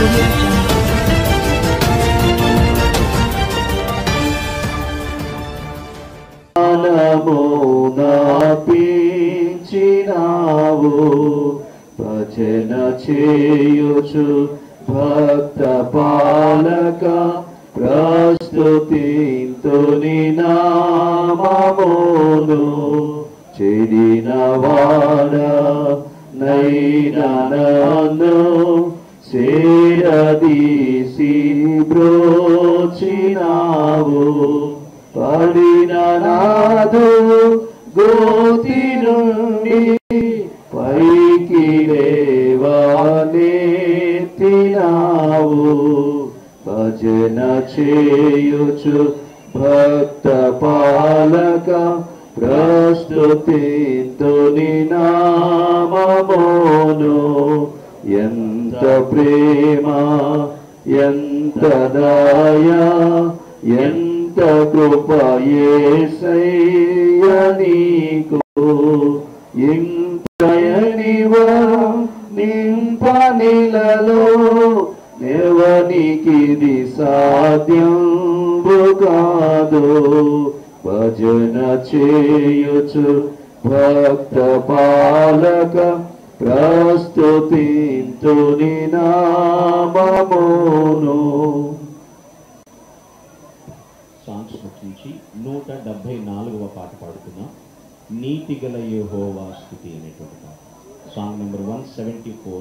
audio jungle. భజన చేయుచు భక్త పాలక ప్రస్తుతింతుని నామమును చెడిన వాడ నైనను సేరదీసి బ్రోచినావు పడిన నాదు గోతి నుండి పైకి లేవనెత్తినావు భజన చేయుచు భక్త పాలక ప్రస్తుతింతుని నామమును ఎంత ప్రేమ ఎంత దయ ఎంత కృప యేసయ్య నీకు నింపనిలలో నెవనికిది సాధ్యంబు కాదు భజన చేయుచు భక్త పాలక ప్రస్తుతింతుని నామమును. సాంగ్స్ నుంచి 174వ పాట పాడుతున్నాం. నీతి గల యెహోవా స్తుతి అనేటువంటి పాట. Song number 174.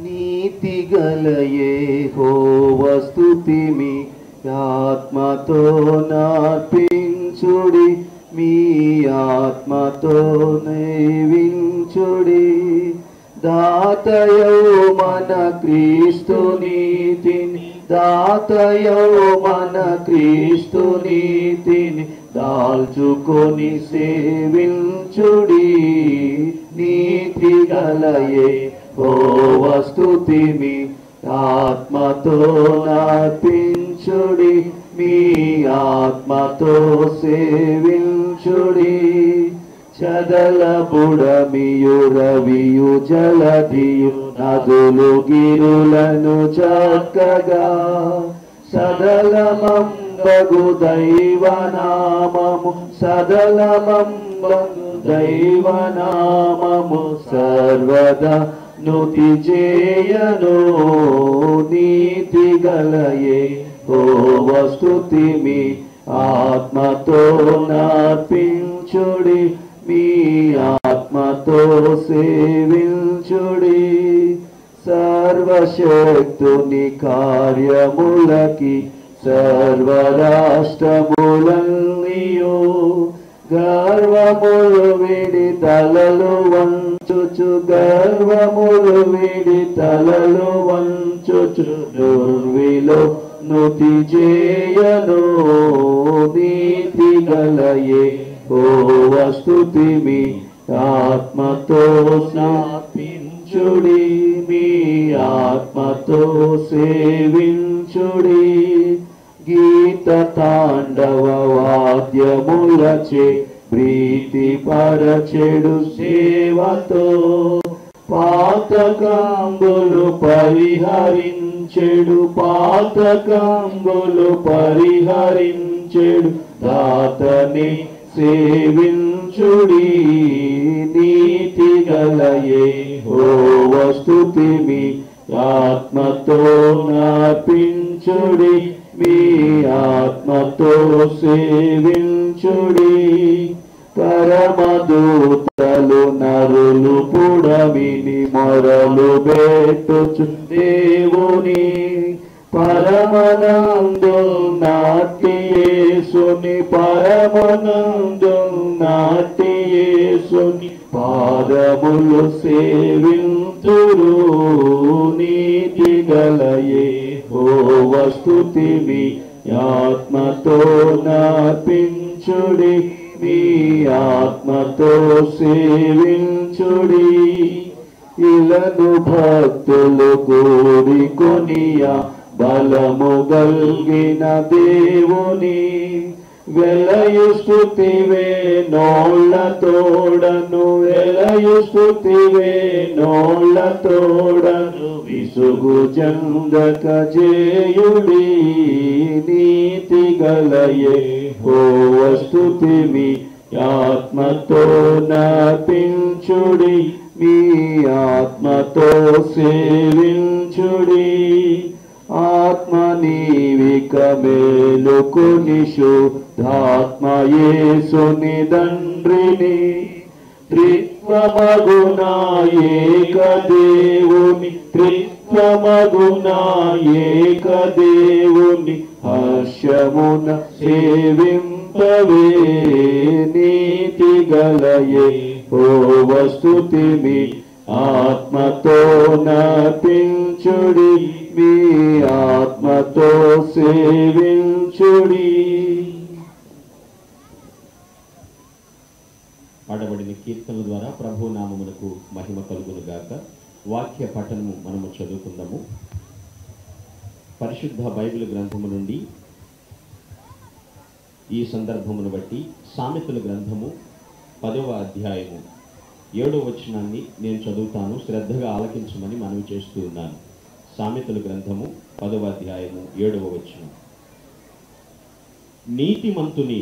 నీతి గల యెహోవా స్తుతి మీ ఆత్మతో నార్పించుడి మీ ఆత్మతో నైవించుడి దాతయో మన క్రీస్తు నీతిని దాతయో మన క్రీస్తు నీతిని దాల్చుకొని సేవించుడి నీతి గల యెహోవా స్తుతి మీ ఆత్మతో నార్పించుడి మీ ఆత్మతో సేవించుడి చదల బుడమియు రవియు జలధియు నదులు గిరులను చక్కగా సదలమంబగు దైవనామము సదలమంబగు దైవనామము సర్వదా నుతి చేయను నీతి గల యెహోవా స్తుతి మీ ఆత్మతో నార్పించుడి మీ ఆత్మతో సేవించుడి సర్వశక్తుని కార్యములకి సర్వరాష్ట్రములన్నీయు గర్వములు విడి తలలు వంచుచు గర్వములు విడి తలలు వంచుచు దుర్విలో నుతి చేయను నీతి గల యెహోవా స్తుతి మీ ఆత్మతో నార్పించుడి మీ ఆత్మతో సేవించుడి గీత తాండవ వాద్యములచే ప్రీతి పరచెడు సేవతో పాతకంబులు పరిహరించెడు పాతకంబులు పరిహరించెడు దాతని సేవించుడి నీతి గల యెహోవా స్తుతి మీ ఆత్మతో నార్పించుడి మీ ఆత్మతో సేవించుడి పరమదూతలు నరులు పుడమిని మొరలు బెట్టుచు దేవుని పరమనందు నాటి యేసుని పరమనందు నాటి యేసుని పాదములు సేవింతురు నీతి గల యెహోవా స్తుతి మీ ఆత్మతో నార్పించుడి మీ ఆత్మతో సేవించుడి ఇలను భక్తులు కోరికొనియా బలము గల్గిన దేవుని వెలయు స్తుతివే నోళ్ళ తోడను వెలయు స్తుతి తోడను విసుగు చందక చేయుడి నీతి గలయే స్తుతిమి ఆత్మతో నర్పించుడి మీ ఆత్మతో సేవించుడి ఆత్మ నీవిక మేలుకొని శుద్ధాత్మ యేసుని దండ్రిని త్రిత్వమగునా ఏక దేవుని త్రిత్వమగునా ఏక దేవుని హర్షమున సేవింపవే నీతి గలయే స్తుతిమి ఆత్మతో నర్పించుడి మీ ఆత్మతో సేవించుడి. పాడబడిన కీర్తనల ద్వారా ప్రభు నామమునకు మహిమ కలుగును గాక. వాక్య పఠనము మనము చదువుకుందాము. పరిశుద్ధ బైబిల్ గ్రంథము నుండి ఈ సందర్భమును బట్టి సామెతల గ్రంథము 10వ అధ్యాయము 7వ వచనాన్ని నేను చదువుతాను, శ్రద్ధగా ఆలకించమని మనవి చేస్తూ ఉన్నాను. సామెతల గ్రంథము 10వ అధ్యాయము 7వ వచనం. నీతిమంతుని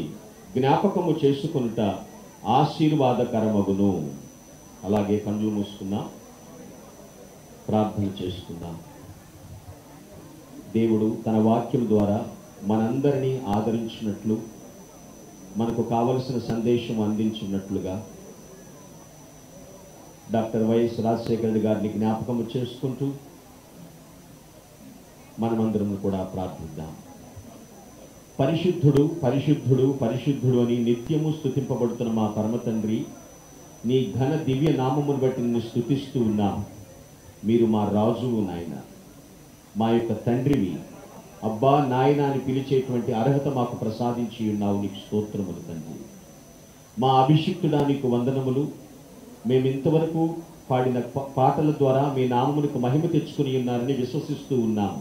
జ్ఞాపకము చేసుకొనుట ఆశీర్వాదకరమగును. అలాగే కన్నులు మూసుకుందాం, ప్రార్థన చేసుకుందాం. దేవుడు తన వాక్యం ద్వారా మనందరినీ ఆదరించినట్లు, మనకు కావలసిన సందేశం అందించినట్లుగా డాక్టర్ వైఎస్ రాజశేఖర్ గారిని జ్ఞాపకము చేసుకుంటూ మనమందరం కూడా ప్రార్థిద్దాం. పరిశుద్ధుడు పరిశుద్ధుడు పరిశుద్ధుడు అని నిత్యము స్తుతింపబడుతున్న మా పరమ తండ్రి, నీ ఘన దివ్య నామమును బట్టి నిన్ను స్తుతిస్తూ ఉన్నాం. మీరు మా రాజువు నాయన, మా యొక్క తండ్రివి. అబ్బా నాయన అని పిలిచేటువంటి అర్హత మాకు ప్రసాదించి ఉన్నావు. నీకు స్తోత్రములు తండ్రి. మా అభిషిక్తుడానికి వందనములు. మేము ఇంతవరకు పాడిన పాటల ద్వారా మీ నామమునకు మహిమ తెచ్చుకుని ఉన్నారని విశ్వసిస్తూ ఉన్నాము.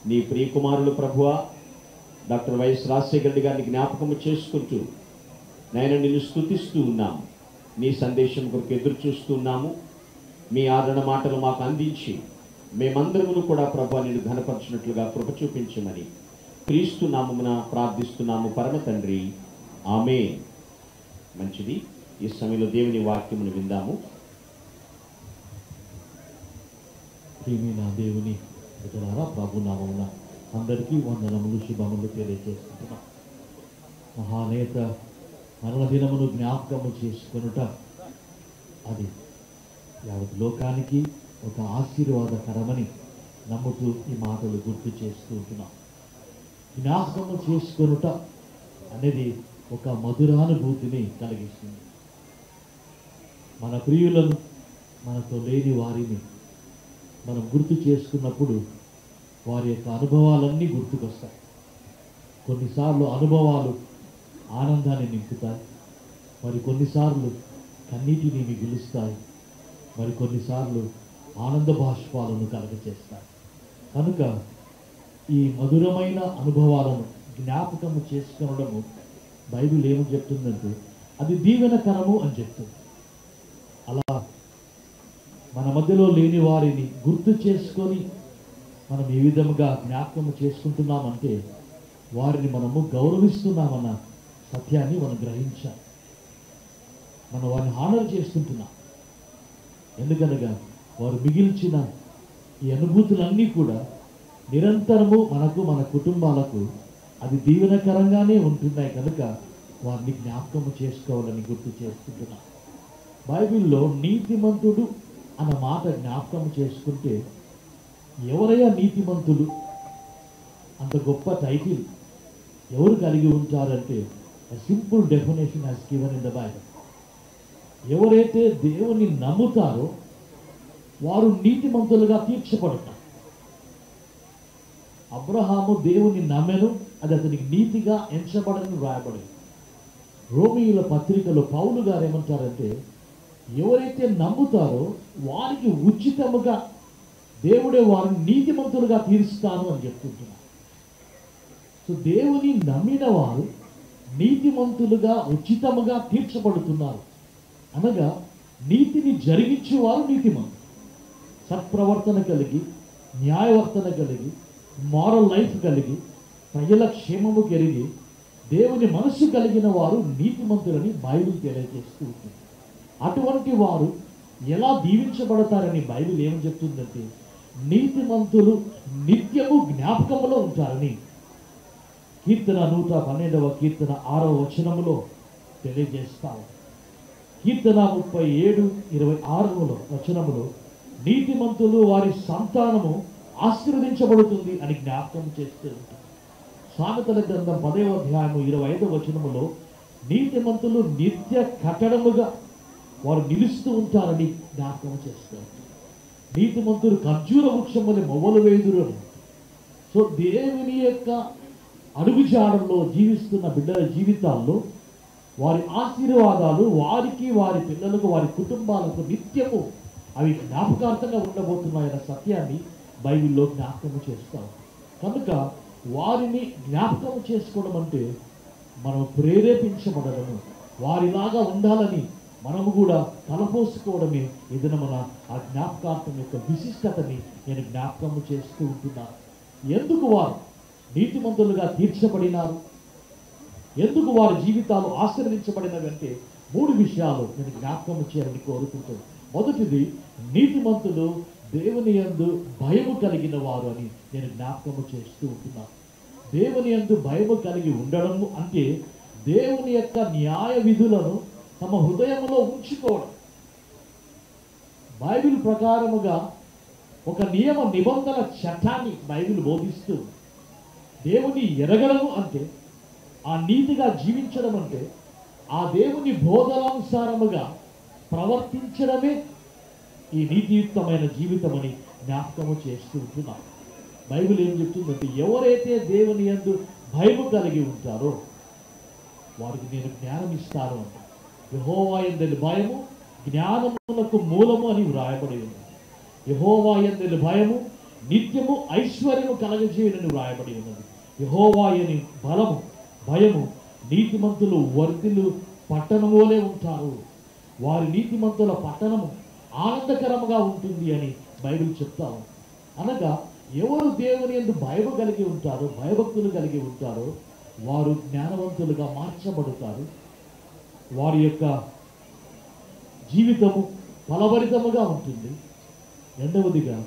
నీ ప్రియకుమారులు ప్రభువా డాక్టర్ వైఎస్ రాజశేఖర్ గారిని జ్ఞాపకము చేసుకుంటూ నాయన నిన్ను స్తుతిస్తూ ఉన్నాము. నీ సందేశం కొరకు ఎదురు చూస్తున్నాము. మీ ఆదరణ మాటలు మాకు అందించి మేమందరమును కూడా ప్రభువా నిన్ను ఘనపరచినట్లుగా కృప చూపించమని క్రీస్తు నామమున ప్రార్థిస్తున్నాము పరమ తండ్రి, ఆమేన్. మంచిది. ఈ సమయంలో దేవుని వాక్యమును విందాము. ప్రియమైన దేవుని బిడ్డలారా, ప్రభు నామమున అందరికీ వందనములు శుభములు తెలియజేస్తున్నాం. మహానేత మరణదినమును జ్ఞాపకము చేసుకొనుట అది యావత్ లోకానికి ఒక ఆశీర్వాదకరమని నమ్ముతూ ఈ మాటలు గుర్తు చేస్తూ ఉంటున్నాం. జ్ఞాపకము చేసుకొనుట అనేది ఒక మధురానుభూతిని కలిగిస్తుంది. మన ప్రియులను, మనతో లేని వారిని మనం గుర్తు చేసుకున్నప్పుడు వారి యొక్క అనుభవాలన్నీ గుర్తుకొస్తాయి. కొన్నిసార్లు అనుభవాలు ఆనందాన్ని నింపుతాయి, మరి కొన్నిసార్లు కన్నీటిని మిగులుస్తాయి, మరి కొన్నిసార్లు ఆనంద బాష్పాలను కలగచేస్తాయి. కనుక ఈ మధురమైన అనుభవాలను జ్ఞాపకము చేసుకోవడము బైబిల్ ఏమని చెప్తుందంటే అది దీవెనకరము అని చెప్తుంది. అలా మన మధ్యలో లేని వారిని గుర్తు చేసుకొని మనం ఏ విధంగా జ్ఞాపకం చేసుకుంటున్నామంటే వారిని మనము గౌరవిస్తున్నామన్న సత్యాన్ని మనం గ్రహించాలి. మనం వారిని హానర్ చేసుకుంటున్నాం. ఎందుకనగా వారు మిగిల్చిన ఈ అనుభూతులన్నీ కూడా నిరంతరము మనకు, మన కుటుంబాలకు అది దీవెనకరంగానే ఉంటున్నాయి. కనుక వారిని జ్ఞాపకము చేసుకోవాలని గుర్తు చేసుకుంటున్నాం. బైబిల్లో నీతిమంతుడు అన్న మాట జ్ఞాపకం చేసుకుంటే ఎవరయ్యా నీతిమంతుడు? అంత గొప్ప టైటిల్ ఎవరు కలిగి ఉంటారంటే simple definition has given in the Bible. ఎవరైతే దేవుని నమ్ముతారో వారు నీతిమంతులుగా తీర్చబడతారు. అబ్రహాము దేవుని నమ్మెను, అది అతనికి నీతిగా ఎంచబడని రాయబడింది. రోమీయుల పత్రికలో పౌలు గారు ఏమంటారంటే ఎవరైతే నమ్ముతారో వారికి ఉచితముగా దేవుడే వారిని నీతిమంతులుగా తీరుస్తాను అని చెప్తుంటున్నారు. సో దేవుని నమ్మిన వారు నీతిమంతులుగా ఉచితముగా తీర్చబడుతున్నారు. అనగా నీతిని జరిగించేవారు నీతిమంతులు. సత్ప్రవర్తన కలిగి, న్యాయవర్తన కలిగి, మారల్ లైఫ్ కలిగి, ప్రజల క్షేమము కలిగి, దేవుని మనస్సు కలిగిన వారు నీతిమంతులని బైబిల్ తెలియజేస్తూ ఉంటుంది. అటువంటి వారు ఎలా దీవించబడతారని బైబిల్ ఏమని చెప్తుందంటే, నీతిమంతులు నిత్యము జ్ఞాపకములో ఉంటారని కీర్తన 112వ కీర్తన 6వ వచనములో తెలియజేస్తాము. కీర్తన 37:26 వచనములో నీతిమంతులు వారి సంతానము ఆశీర్వదించబడుతుంది అని జ్ఞాపకం చేస్తూ ఉంటారు. సామెతల గ్రంథం 10వ అధ్యాయము 25వ వచనములో నీతిమంతులు నిత్య కట్టడముగా వారు నిలుస్తూ ఉంటారని జ్ఞాపకం చేస్తారు. నీతిమంతులు ఖర్జూర వృక్షం వలె మొవ్వలు వేయుదురు అని. సో దేవుని యొక్క అడుగుజాడల్లో జీవిస్తున్న బిడ్డల జీవితాల్లో వారి ఆశీర్వాదాలు వారికి, వారి పిల్లలకు, వారి కుటుంబాలకు నిత్యము అవి జ్ఞాపకార్థంగా ఉండబోతున్నాయన్న సత్యాన్ని బైబిల్లో జ్ఞాపకము చేస్తాం. కనుక వారిని జ్ఞాపకం చేసుకోవడం అంటే మనం ప్రేరేపించబడము, వారిలాగా ఉండాలని మనము కూడా తలపోసుకోవడమే ఏదైనా మన ఆ జ్ఞాపకార్థం యొక్క విశిష్టతని నేను జ్ఞాపకము చేస్తూ ఉంటున్నాను. ఎందుకు వారు నీతిమంతులుగా తీర్చబడినారు, ఎందుకు వారి జీవితాలు ఆశీర్వదించబడినవంటే 3 విషయాలు నేను జ్ఞాపకం చేయాలని కోరుకుంటున్నాను. మొదటిది, నీతిమంతులు దేవుని యందు భయము కలిగిన వారు అని నేను జ్ఞాపకము చేస్తూ ఉంటున్నాను. దేవుని యందు భయము కలిగి ఉండడము అంటే దేవుని యొక్క న్యాయ విధులను తమ హృదయంలో ఉంచుకోవడం. బైబిల్ ప్రకారముగా ఒక నియమ నిబంధన చట్టాన్ని బైబిల్ బోధిస్తూ, దేవుని ఎరగడము అంటే, ఆ నీతిగా జీవించడం అంటే, ఆ దేవుని బోధనానుసారముగా ప్రవర్తించడమే ఈ నీతియుక్తమైన జీవితం అని జ్ఞాపకము చేస్తూ ఉంటున్నాం. బైబిల్ ఏం చెప్తుందంటే, ఎవరైతే దేవుని యందు భయము కలిగి ఉంటారో వారికి నేను జ్ఞానం ఇస్తాను అంటే. యెహోవా యందలి భయము జ్ఞానమునకు మూలము అని వ్రాయబడి ఉంది. యెహోవా యందలి భయము నిత్యము ఐశ్వర్యము కలగజేయునని వ్రాయబడి ఉన్నది. యెహోవా యని భయము నీతిమంతులు వర్ధిల్లు పట్టణములే ఉంటారు. వారి నీతిమంతుల పట్టణము ఆనందకరముగా ఉంటుంది అని బైబిల్ చెప్తాము. అనగా ఎవరు దేవుని యందు భయము కలిగి ఉంటారో, భయభక్తులు కలిగి ఉంటారో వారు జ్ఞానవంతులుగా మార్చబడతారు. వారి యొక్క జీవితము ఫలభరితముగా ఉంటుంది. రెండవదిగా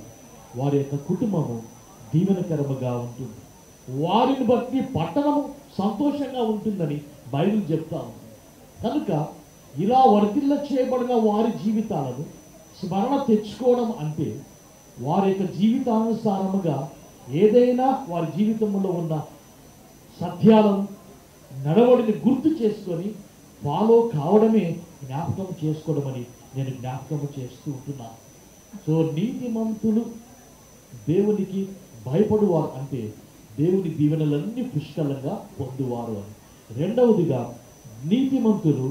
వారి యొక్క కుటుంబము దీవెనకరముగా ఉంటుంది. వారిని బట్టి పట్టణము సంతోషంగా ఉంటుందని బైబిల్ చెప్తా ఉంది. కనుక ఇలా వర్ధిల్ల చేయబడిన వారి జీవితాలను స్మరణ తెచ్చుకోవడం అంటే వారి యొక్క జీవితానుసారముగా ఏదైనా వారి జీవితంలో ఉన్న సత్యాలను, నడవడిని గుర్తు చేసుకొని ఫాలో కావడమే జ్ఞాపకం చేసుకోవడం అని నేను జ్ఞాపకం చేస్తూ ఉంటున్నాను. సో నీతిమంతులు దేవునికి భయపడువారు అంటే దేవుని దీవెనలన్నీ పుష్కలంగా పొందువారు అని. రెండవదిగా, నీతిమంతులు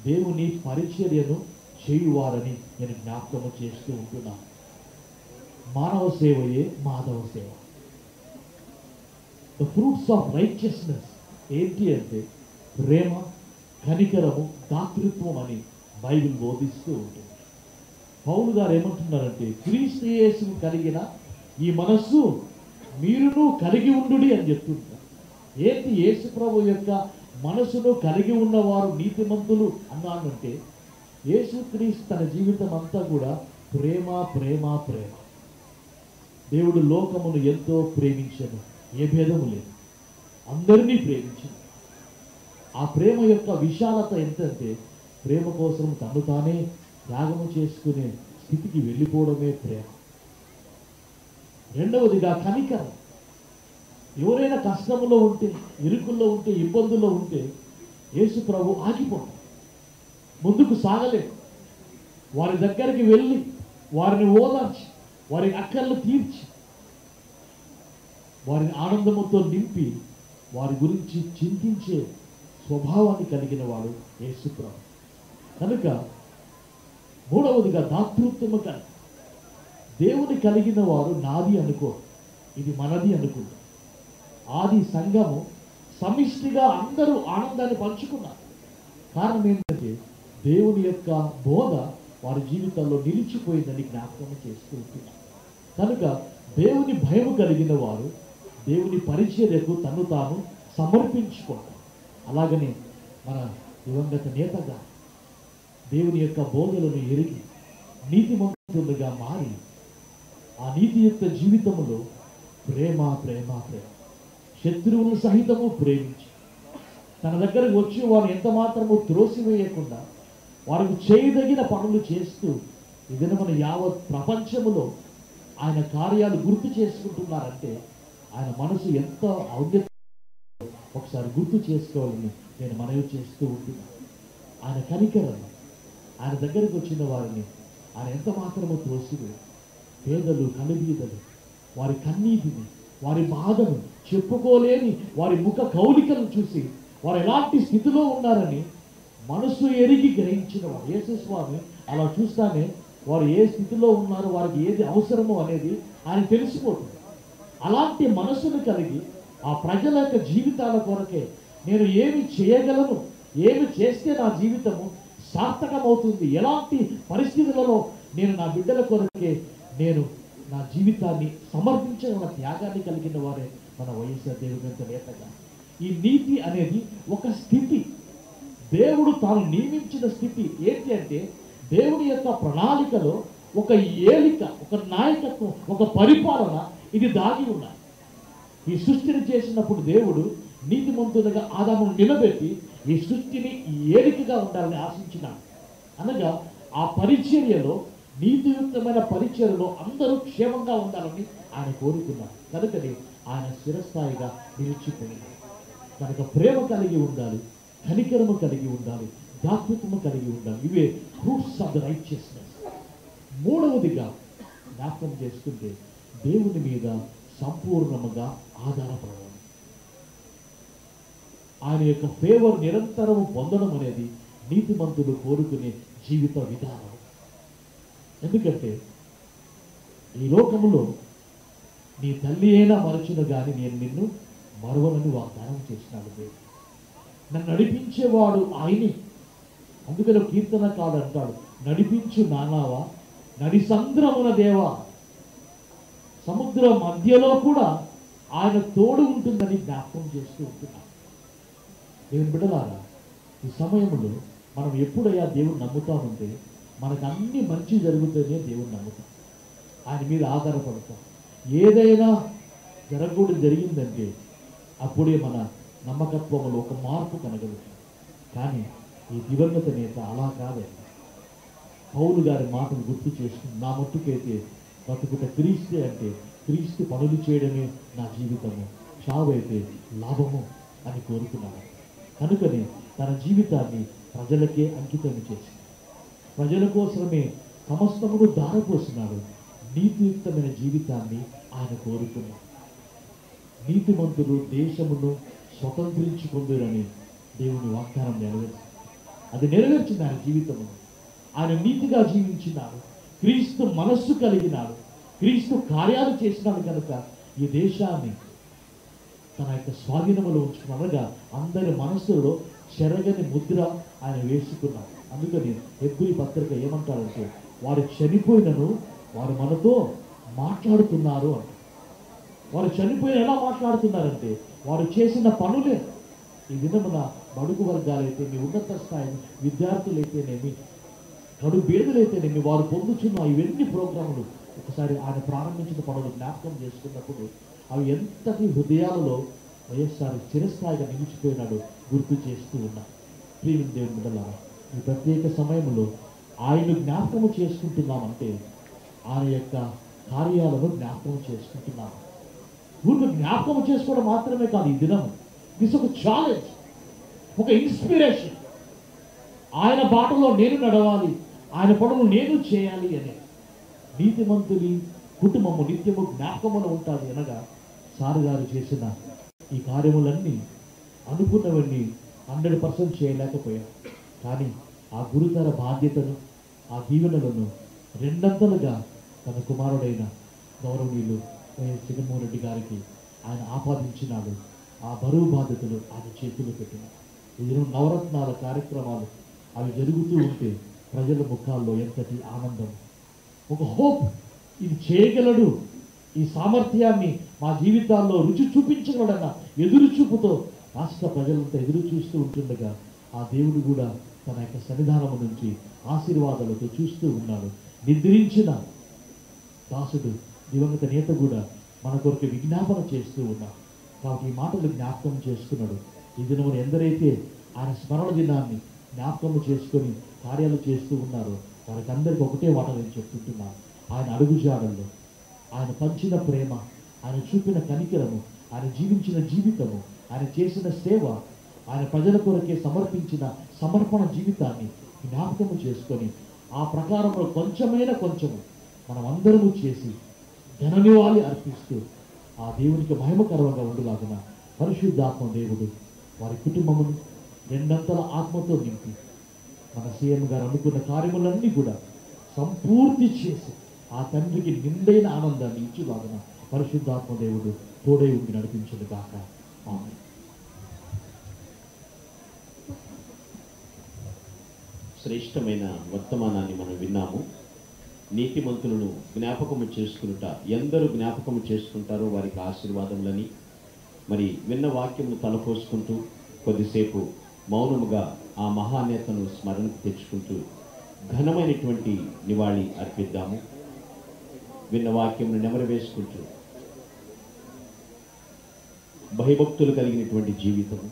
దేవుని పరిచర్యను చేయువారని నేను జ్ఞాపకం చేస్తూ ఉంటున్నాను. మానవ సేవయే మాధవ సేవ. ద ఫ్రూట్స్ ఆఫ్ రైచియస్నెస్ ఏంటి అంటే ప్రేమ, కనికరము, దాతృత్వం అని బైబిల్ బోధిస్తూ ఉంటుంది. పౌలు గారు ఏమంటున్నారంటే, క్రీస్తు యేసును కలిగిన ఈ మనస్సు మీరును కలిగి ఉండుడి అని చెప్తుంటారు. ఏంటి యేసు ప్రభు యొక్క మనసును కలిగి ఉన్నవారు నీతిమంతులు అన్నానంటే, యేసుక్రీస్తు తన జీవితం అంతా కూడా ప్రేమ ప్రేమ ప్రేమ. దేవుడు లోకమును ఎంతో ప్రేమించను, ఏ భేదము లేదు, అందరినీ ప్రేమించను. ఆ ప్రేమ యొక్క విశాలత ఎంతంటే ప్రేమ కోసం తను తానే త్యాగము చేసుకునే స్థితికి వెళ్ళిపోవడమే ప్రేమ. రెండవదిగా కనికరం. ఎవరైనా కష్టంలో ఉంటే, ఇరుకుల్లో ఉంటే, ఇబ్బందుల్లో ఉంటే యేసు ప్రభు ఆగిపోతాడు, ముందుకు సాగలేడు. వారి దగ్గరికి వెళ్ళి వారిని ఓదార్చి, వారి అక్కర్లు తీర్చి, వారిని ఆనందముతో నింపి వారి గురించి చింతించే స్వభావాన్ని కలిగిన వాడు యేసు ప్రభు. కనుక మూడవదిగా దాతృత్వము కలిగి, దేవుని కలిగిన వారు నాది అనుకో, ఇది మనది అనుకుంటారు. ఆది సంఘము సమిష్టిగా అందరూ ఆనందాన్ని పంచుకున్నారు. కారణం ఏంటంటే దేవుని యొక్క బోధ వారి జీవితాల్లో నిలిచిపోయిందని జ్ఞాపకం చేస్తూ ఉంటున్నాం. కనుక దేవుని భయం కలిగిన వారు దేవుని పరిచర్యకు తను తాను సమర్పించుకుంటారు. అలాగనే మన దివంగత నేతగా దేవుని యొక్క బోధలను ఎరిగి నీతిమంతులుగా మారి ఆ నీతియుక్త జీవితంలో ప్రేమ ప్రేమ ప్రేమ శత్రువులను సహితము ప్రేమించి తన దగ్గరకు వచ్చి వారు ఎంత మాత్రము త్రోసివేయకుండా వారికి చేయదగిన పనులు చేస్తూ ఈ దినమున యావత్ ప్రపంచములో ఆయన కార్యాలు గుర్తు చేసుకుంటున్నారంటే ఆయన మనసు ఎంత ఔన్నత ఒకసారి గుర్తు చేసుకోవాలని నేను మనవి చేస్తూ ఉంటున్నాను. ఆయన కనికరం, ఆయన దగ్గరికి వచ్చిన వారిని ఆయన ఎంత మాత్రమో త్రోసివే పేదలు కనుబీదలు వారి కన్నీటిని వారి బాధను చెప్పుకోలేని వారి ముఖ కౌలికలను చూసి వారు ఎలాంటి స్థితిలో ఉన్నారని మనసు ఎరిగి గ్రహించిన వారు యేసు స్వామి అలా చూస్తానే వారు ఏ స్థితిలో ఉన్నారో వారికి ఏది అవసరమో అనేది ఆయన తెలిసిపోతుంది. అలాంటి మనసును కలిగి ఆ ప్రజల యొక్క జీవితాల కొరకే నేను ఏమి చేయగలను, ఏమి చేస్తే నా జీవితము సార్థకమవుతుంది, ఎలాంటి పరిస్థితులలో నేను నా బిడ్డల కొరకే నేను నా జీవితాన్ని సమర్పించగల త్యాగాన్ని కలిగిన వారే మన వైఎస్ఆర్ దేవుని నేతగా. ఈ నీతి అనేది ఒక స్థితి, దేవుడు తాను నియమించిన స్థితి. ఏంటి అంటే దేవుని యొక్క ప్రణాళికలో ఒక ఏలిక, ఒక నాయకత్వం, ఒక పరిపాలన ఇది దాగి ఉన్నాయి. ఈ సృష్టిని చేసినప్పుడు దేవుడు నీతిమంతులుగా ఆదామును నిలబెట్టి ఈ సృష్టిని ఏలికగా ఉండాలని ఆశించినాడు. అనగా ఆ పరిచర్యలో నీతియుక్తమైన పరిచర్యలో అందరూ క్షేమంగా ఉండాలని ఆయన కోరుకున్నారు. కనుకనే ఆయన స్థిరస్థాయిగా నిలిచిపోయింది. కనుక ప్రేమ కలిగి ఉండాలి, కనికరము కలిగి ఉండాలి, దాతృత్వము కలిగి ఉండాలి. ఇవే ఫ్రూట్స్ ఆఫ్ ద రైచియస్నెస్. మూడవదిగా జ్ఞాపకం చేసుకుంటే దేవుని మీద సంపూర్ణముగా ఆధారపడాలి. ఆయన యొక్క ఫేవర్ నిరంతరము పొందడం అనేది నీతిమంతులు కోరుకునే జీవిత విధానం. ఎందుకంటే ఈ లోకములో నీ తల్లి అయినా మరచును కానీ నేను నిన్ను మరవనని వాగ్దానం చేసినాడు దేవుడు. నన్ను నడిపించేవాడు ఆయనే. అందుకని కీర్తనకాడు అంటాడు, నడిపించు నానావా నడి సంద్రమున దేవా. సముద్రం మధ్యలో కూడా ఆయన తోడు ఉంటుందని జ్ఞాపకం చేస్తూ ఉంటున్నాడు. దేవుని బిడ్డలారా, ఈ సమయంలో మనం ఎప్పుడయ్యా దేవుని నమ్ముతామంటే మనకు అన్ని మంచి జరుగుతాయనే దేవుని నమ్ముతాం, ఆయన మీద ఆధారపడతాం. ఏదైనా జరగకూడదు జరిగిందంటే అప్పుడే మన నమ్మకత్వంలో ఒక మార్పు కనగలుగుతాం. కానీ ఈ దివంగత నేత అలా కాదండి. పౌలు గారి మాటలు గుర్తు చేసుకుని నా మట్టుకైతే బతుకుట క్రీస్తే అంటే క్రీస్తు పనులు చేయడమే నా జీవితము, చావు అయితే లాభము అని కోరుకున్నాడు. కనుకనే తన జీవితాన్ని ప్రజలకే అంకితం చేసి ప్రజల కోసమే సమస్తమును దారపోసినాడు. నీతియుక్తమైన జీవితాన్ని ఆయన కోరుకున్నాడు. నీతిమంతులు దేశమును స్వతంత్రించుకుందురని దేవుని వాగ్దానం నెరవేర్చింది. అది నెరవేర్చింది ఆయన జీవితము. ఆయన నీతిగా జీవించినాడు, క్రీస్తు మనస్సు కలిగినాడు, క్రీస్తు కార్యాలు చేసినాడు. కనుక ఈ దేశాన్ని తన యొక్క స్వాధీనంలో ఉంచుకున్నగా అందరి మనస్సులో చెరగని ముద్ర ఆయన వేసుకున్నాడు. అందుకని హెబ్రీ పత్రిక ఏమంటారంటే వారు చనిపోయినను వారు మనతో మాట్లాడుతున్నారు అంట. వారు చనిపోయిన ఎలా మాట్లాడుతున్నారంటే వారు చేసిన పనులే. ఈ విధమున బడుగు వర్గాలైతేనేమి, ఉన్నత స్థాయి విద్యార్థులైతేనేమి, కడు బీదలైతేనేమి వారు పొందుతున్న ఇవన్నీ ప్రోగ్రాములు ఒకసారి ఆయన ప్రారంభించిన పనులు జ్ఞాపకం చేసుకున్నప్పుడు అవి ఎంతటి హృదయాలలో వైఎస్ఆర్ చిరస్థాయిగా నిలిచిపోయినాడు గుర్తు చేస్తూ ఉన్నారు. ప్రియమైన దేవుని బిడ్డలారా, ఈ ప్రత్యేక సమయంలో ఆయన జ్ఞాపకము చేసుకుంటున్నామంటే ఆయన యొక్క కార్యాలను జ్ఞాపకం చేసుకుంటున్నాము. ఊరికి జ్ఞాపకం చేసుకోవడం మాత్రమే కాదు, ఈ దినం దిస్ ఒక ఛాలెంజ్, ఒక ఇన్స్పిరేషన్. ఆయన బాటలో నేను నడవాలి, ఆయన పనులు నేను చేయాలి అనే నీతిమంతుని కుటుంబము నిత్యము జ్ఞాపకములో ఉంటుంది అనగా సార్ గారు చేసిన ఈ కార్యములన్నీ అనుకున్నవన్నీ 100% చేయలేకపోయారు. కానీ ఆ గురుతర బాధ్యతను, ఆ దీవెనలను రెండంతలుగా తన కుమారుడైన గౌరవనీయులు వైఎస్ జగన్మోహన్ రెడ్డి గారికి ఆయన ఆపాదించినాడు. ఆ బరువు బాధ్యతలు ఆయన చేతులు పెట్టినాడు. ఈ నవరత్నాల కార్యక్రమాలు అవి జరుగుతూ ఉంటే ప్రజల ముఖాల్లో ఎంతటి ఆనందం, ఒక హోప్, ఇది చేయగలడు, ఈ సామర్థ్యాన్ని మా జీవితాల్లో రుచి చూపించగలడన్న ఎదురు చూపుతో రాష్ట్ర ప్రజలంతా ఎదురు చూస్తూ ఉంటుండగా ఆ దేవుడు కూడా తన యొక్క సన్నిధానము నుంచి ఆశీర్వాదాలతో చూస్తూ ఉన్నాడు. నిద్రించిన దాసుడు దివంగత నేత కూడా మన కొరకు విజ్ఞాపన చేస్తూ ఉన్నాడు. కాబట్టి ఈ మాటలు జ్ఞాపకం చేసుకున్నాడు. ఈ దినమును ఎందరైతే ఆయన స్మరణ దినాన్ని జ్ఞాపకం చేసుకొని కార్యాలు చేస్తూ ఉన్నారో వారికి అందరికీ ఒకటే మాట నేను చెప్తుంటున్నాను. ఆయన అడుగుజాడల్లో ఆయన పంచిన ప్రేమ, ఆయన చూపిన కనికరము, ఆయన జీవించిన జీవితము, ఆయన చేసిన సేవ, ఆయన ప్రజల కొరకే సమర్పించిన సమర్పణ జీవితాన్ని జ్ఞాపకము చేసుకొని ఆ ప్రకారంలో కొంచెము మనం అందరము చేసి ఘననివాళి అర్పిస్తూ ఆ దేవునికి మహిమకరంగా ఉండులాగున పరిశుద్ధాత్మ దేవుడు వారి కుటుంబమును రెండంతల ఆత్మతో నింపి మన సీఎం గారు అనుకున్న కార్యములన్నీ కూడా సంపూర్తి చేసి ఆ తండ్రికి నిండైన ఆనందాన్ని ఇచ్చులాగున పరిశుద్ధాత్మ దేవుడు తోడై ఉండి నడిపించదు గాక. ఆమేన్. శ్రేష్టమైన వర్తమానాన్ని మనం విన్నాము. నీతిమంతులను జ్ఞాపకము చేసుకునుట, ఎందరూ జ్ఞాపకము చేసుకుంటారో వారికి ఆశీర్వాదములని. మరి విన్న వాక్యమును తలపోసుకుంటూ కొద్దిసేపు మౌనముగా ఆ మహానేతను స్మరణకు తెచ్చుకుంటూ ఘనమైనటువంటి నివాళి అర్పిద్దాము. విన్న వాక్యమును నెమరు వేసుకుంటూ భయభక్తులు కలిగినటువంటి జీవితము,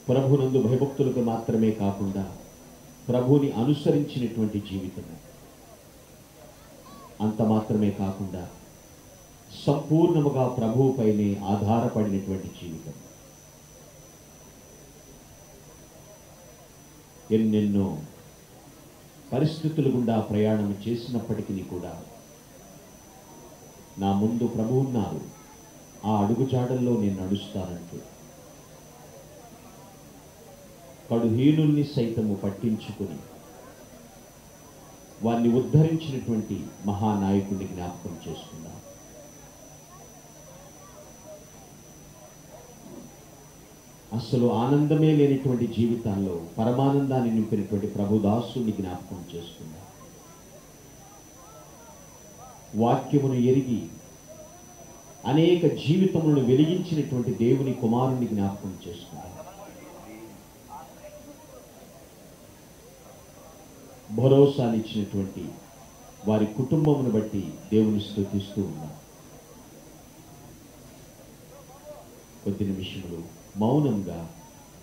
ప్రభునందు భయభక్తులకు మాత్రమే కాకుండా ప్రభుని అనుసరించినటువంటి జీవితము, అంత మాత్రమే కాకుండా సంపూర్ణముగా ప్రభువుపైనే ఆధారపడినటువంటి జీవితం. ఎన్నెన్నో పరిస్థితులు గుండా ప్రయాణం చేసినప్పటికీ కూడా నా ముందు ప్రభువు ఉన్నారు, ఆ అడుగుజాడల్లో నేను నడుస్తానంటూ కడుహీనుల్ని సైతము పట్టించుకుని వారిని ఉద్ధరించినటువంటి మహానాయకుడిని జ్ఞాపకం చేసుకున్నాం. అసలు ఆనందమే లేనిటువంటి జీవితాల్లో పరమానందాన్ని నింపినటువంటి ప్రభుదాసుని జ్ఞాపకం చేసుకున్నాం. వాక్యమును ఎరిగి అనేక జీవితములను వెలిగించినటువంటి దేవుని కుమారుని జ్ఞాపకం చేసుకున్నాం. భరోసానిచ్చినటువంటి వారి కుటుంబమును బట్టి దేవుని స్తుతిస్తూ ఉన్నాం. కొద్ది నిమిషములు మౌనంగా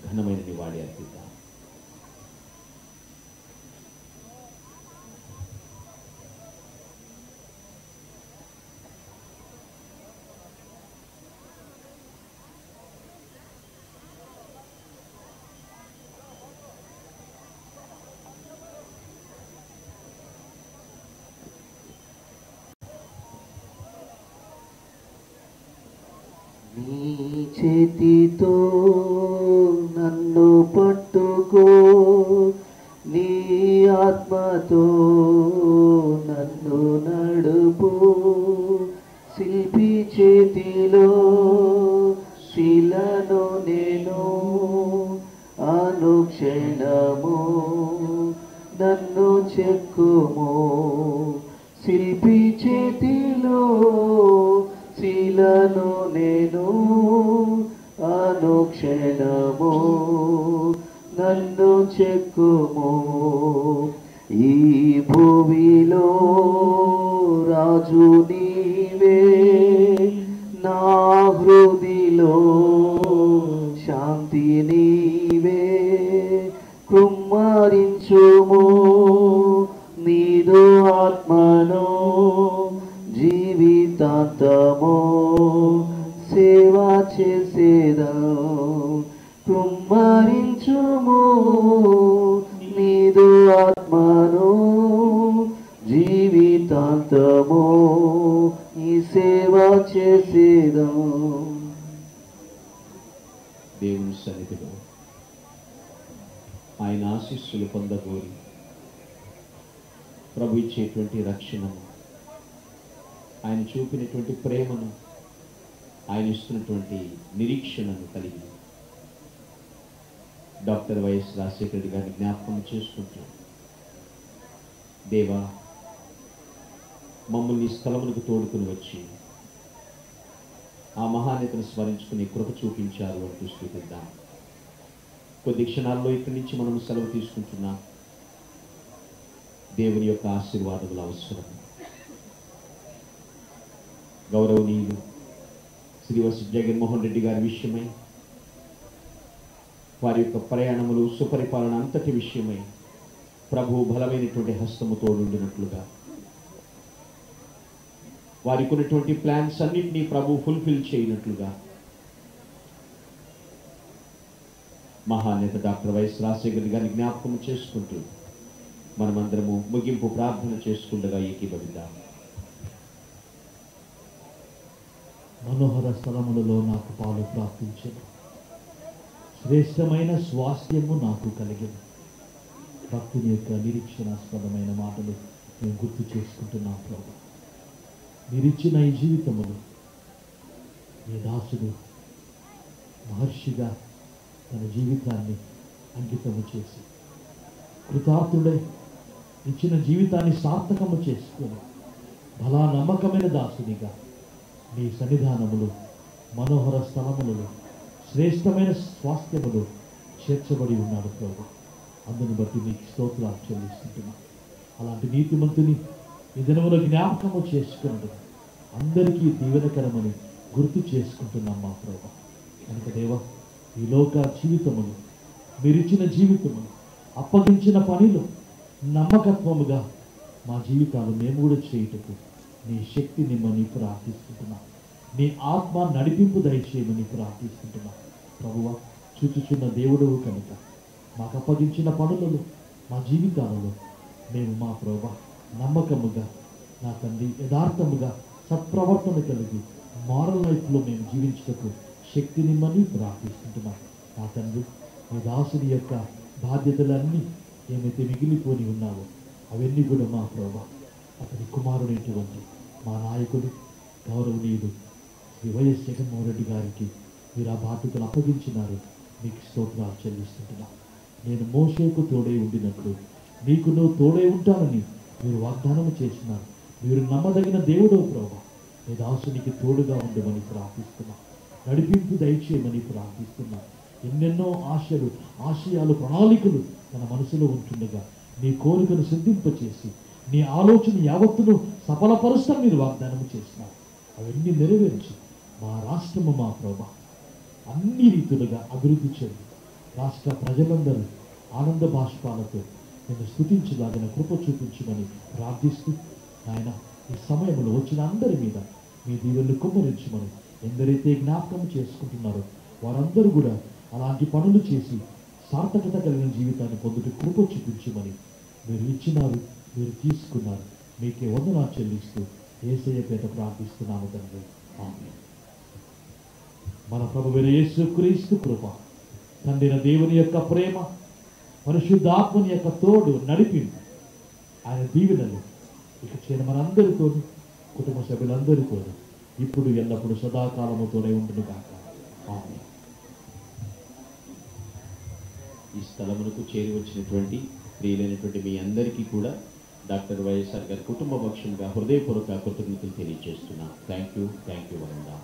ఘనమైన నివాళి అర్పిద్దాం. నీ చేతితో నన్ను పట్టుకో, నీ ఆత్మతో నన్ను నడుపు, శిల్పి చేతిలో శిలను నేను అనుక్షణము నన్ను చెక్కుము, శిల్పి చేతిలో శిలను నేను అనుక్షణము నన్ను చెక్కుము. ఈ భూమిలో రాజు నీవే, నా హృదిలో శాంతి నీవే, కుమ్మరించుము నీదు ఆత్మను జీవితాంతము సేవ చేసేదా, కుమ్మరించుము నీదు ఆత్మను జీవితాంతము ఈ సేవ చేసేదా. దేవుని సన్నిధిలో ఆయన ఆశీస్సులు పొందగోరి ప్రభు ఇచ్చేటువంటి రక్షణను, ఆయన చూపినటువంటి ప్రేమను, ఆయన ఇస్తున్నటువంటి నిరీక్షణను కలిగి డాక్టర్ వైఎస్ రాజశేఖర రెడ్డి గారిని జ్ఞాపకం చేసుకుంటూ, దేవా మమ్మల్ని ఈ స్థలములకు తోడుకుని వచ్చి ఆ మహానేతను స్మరించుకుని కృప చూపించారు అంటూ స్తుతిద్దాం. కొద్ది క్షణాల్లో ఇక్కడి నుంచి మనం సెలవు తీసుకుంటున్నాం. దేవుని యొక్క ఆశీర్వాదములు అవసరం. గౌరవనీయులు శ్రీ వైఎస్ జగన్మోహన్ రెడ్డి గారి విషయమై, వారి యొక్క ప్రయాణములు సుపరిపాలన అంతటి విషయమై ప్రభు బలమైనటువంటి హస్తము తోడుండినట్లుగా, వారికి ఉన్నటువంటి ప్లాన్స్ అన్నింటినీ ప్రభు ఫుల్ఫిల్ చేయనట్లుగా మహానేత డాక్టర్ వైఎస్ రాజశేఖర్ గారిని జ్ఞాపకం చేసుకుంటూ మనమందరము ముగింపు ప్రార్థన చేసుకుండగా ఏకీభవిద్దాం. మనోహర స్థలములలో నాకు పాలు ప్రాప్తించను, శ్రేష్టమైన స్వాస్థ్యము నాకు కలిగిన భక్తుని యొక్క నిరీక్షణాస్పదమైన మాటలు మేము గుర్తు చేసుకుంటున్నాం. ప్రభు, మీరిచ్చిన ఈ జీవితములు మీ దాసుడు మహర్షిగా తన జీవితాన్ని అంకితము చేసి కృతార్థుడై ఇచ్చిన జీవితాన్ని సార్థకము చేసుకొని బలా నమ్మకమైన దాసునిగా మీ సన్నిధానములు మనోహర స్థలములలో శ్రేష్టమైన స్వాస్థ్యములు చేర్చబడి ఉన్నాడు ప్రభు. అందుని బట్టి మీకు స్తోత్రాలు చెల్లిస్తుంటున్నాం. అలాంటి నీతిమంతుని ఈ దినములో జ్ఞాపకము చేసుకుంటూ అందరికీ దీవెనకరమని గుర్తు చేసుకుంటున్నాం మా ప్రభు. కనుక దేవ, ఈ లోక జీవితములు, మీరిచ్చిన జీవితములు, అప్పగించిన పనిలో నమ్మకత్వముగా మా జీవితాలు మేము కూడా చేయుటకు నీ శక్తి నిమ్మని ప్రార్థిస్తుంటున్నాం. నీ ఆత్మ నడిపింపు దయచేయమని ప్రార్థిస్తుంటున్నాం. ప్రభువా, చూచుచున్న దేవుడవు కనుక మాకు అప్పగించిన పనులలో, మా జీవితాలలో మేము మా ప్రభు నమ్మకముగా, నా తండ్రి యథార్థముగా సత్ప్రవర్తన కలిగి మారల్ లైఫ్లో మేము జీవించటకు శక్తి నిమ్మని ప్రార్థిస్తుంటున్నాం. నా తండ్రి, మీ దాసుని యొక్క బాధ్యతలన్నీ ఏమైతే మిగిలిపోని ఉన్నావో అవన్నీ కూడా మా ప్రభు అతని కుమారుడైనటువంటి మా నాయకుడు గౌరవనీయుడు శ్రీ వైఎస్ జగన్మోహన్ రెడ్డి గారికి మీరు ఆ బాధ్యతలు అప్పగించినారు. మీకు స్తోత్రాలు చెల్లిస్తుంటున్నాం. నేను మోషేకు తోడై ఉండినట్లు నీకు నువ్వు తోడై ఉంటానని మీరు వాగ్దానం చేసినారు. మీరు నమ్మదగిన దేవుడు ప్రభు. మీ దాసునికి తోడుగా ఉండమని ప్రార్థిస్తున్నాం. నడిపింపు దయచేయమని ప్రార్థిస్తున్నాం. ఎన్నెన్నో ఆశలు, ఆశయాలు, ప్రణాళికలు తన మనసులో ఉంటుండగా నీ కోరికను సిద్ధింపచేసి నీ ఆలోచన యావత్తును సఫలపరుస్తా మీరు వాగ్దానం చేసినారు. అవన్నీ నెరవేర్చి మా రాష్ట్రము మా ప్రభు అన్ని రీతులుగా అభివృద్ధి చెంది రాష్ట్ర ప్రజలందరూ ఆనంద బాష్పాలతో నేను స్తుతించలాగిన కృప చూపించమని ప్రార్థిస్తూ, ఆయన ఈ సమయంలో వచ్చిన అందరి మీద మీ దీవెనలు కుమ్మరించమని ఎందరైతే జ్ఞాపకం చేసుకుంటున్నారో వారందరూ కూడా అలాంటి పనులు చేసి సార్థకత కలిగిన జీవితాన్ని పొందుతూ కృప చూపించమని మీరు ఇచ్చినారు, మీరు తీసుకున్నారు. మీకే వందనాలు చెల్లిస్తూ యేసయ్య పేట ప్రార్థిస్తున్నాము తండ్రి. ఆమేన్. మన ప్రభువైన యేసుక్రీస్తు కృప, తండ్రిన దేవుని యొక్క ప్రేమ, పరిశుద్ధాత్మని యొక్క తోడు నడిపింపు, ఆయన దీవెనలు ఇక చేరిన మనందరితో, కుటుంబ సభ్యులందరితో ఇప్పుడు ఎల్లప్పుడూ సదాకాలముతోనే ఉండును కాక. ఆమేన్. ఈ స్థలమునకు చేరి వచ్చినటువంటి ప్రియులైనటువంటి మీ అందరికీ కూడా డాక్టర్ వైఎస్ఆర్ గారి కుటుంబ పక్షంగా హృదయపూర్వక కృతజ్ఞతలు తెలియజేస్తున్నాను. థ్యాంక్ యూ వరండా.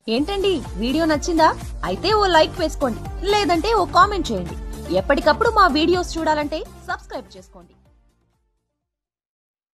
ఏంటండి వీడియో నచ్చిందా? అయితే ఓ లైక్ వేసుకోండి, లేదంటే ఓ కామెంట్ చేయండి. ఎప్పటికప్పుడు మా వీడియోస్ చూడాలంటే సబ్స్క్రైబ్ చేసుకోండి.